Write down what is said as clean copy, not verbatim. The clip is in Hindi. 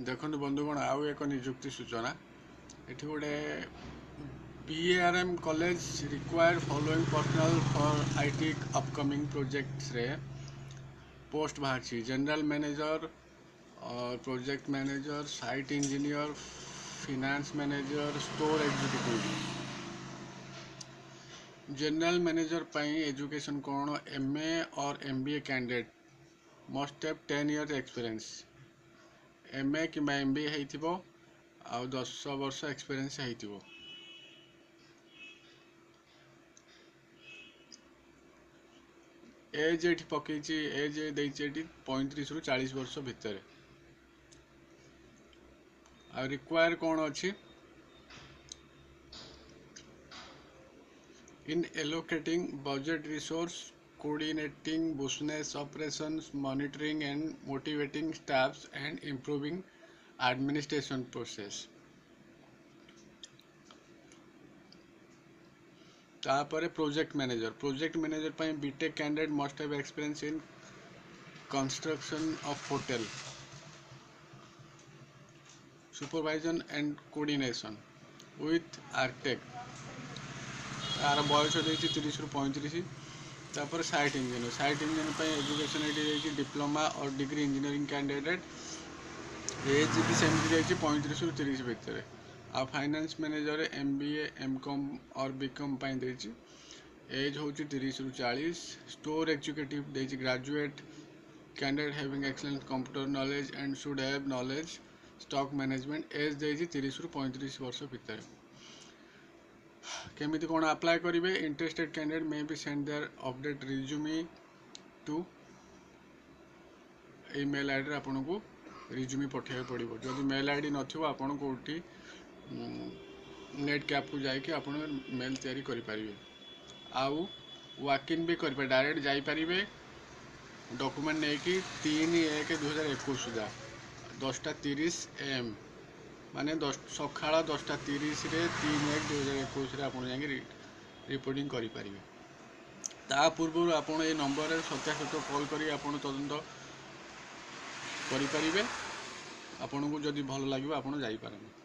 देखो बंधुगण आउ एक निजुक्ति सूचना ये गोटे PRM college require following personal for IT upcoming projects रे पोस्ट बाहर जनरल मैनेजर और project manager site engineer finance manager store executive. General manager पाई एजुकेशन कौन MA और MBA candidate must have 10 years experience. MA कि MBA होइथिबो आ 10 वर्ष एक्सपीरियंस होइथिबो। एज ये पकई एज ये 35 ରୁ 40 वर्ष भितर। आ रिक्वायर कौन अच्छी in allocating budget resource, coordinating business operations, monitoring and motivating staffs and improving administration process। तापर प्रोजेक्ट मैनेजर पाई BTech candidate must have experience in construction of hotel, supervision and coordination with architect. तार बयस देखिए 30 ରୁ 35। तापर साइट इंजीनियर पे एजुकेशन ये डिप्लोमा और डिग्री इंजीनियरिंग कैंडिडेट एज भी सेमती देखिए 35 ରୁ 30 भितर। आ फाइनेंस मैनेजर MBA MCOM और BCom देती एज हूँ 30 ରୁ 40। स्टोर एग्जीक्यूटिव देखिए graduate candidate having excellent computer knowledge and should have knowledge stock management. Age देखिए 30 ରୁ 35 वर्ष भितर। केमिति कौन अप्लाई करेंगे interested candidate may be send their update resume to mail ID आपन को रिज्यूमे पठाइबा पड़ो। जदि मेल आईडी नथिबो आपन कोठी नेट कैप को जाइए आप मेल तैयारी करें। आउ वॉक इन भी करें डायरेक्ट जापरेंगे डॉक्यूमेंट नहीं कि 3/1/2021 सुधा 10:30 AM माने सकाळ 10:30 रे 3/1/2021 आप रिपोर्टिंग करें। ता पूर्व आप नंबर सत्यासत कॉल करी आप तदंत करें। आपन को जदि भल लगे आप जापारे।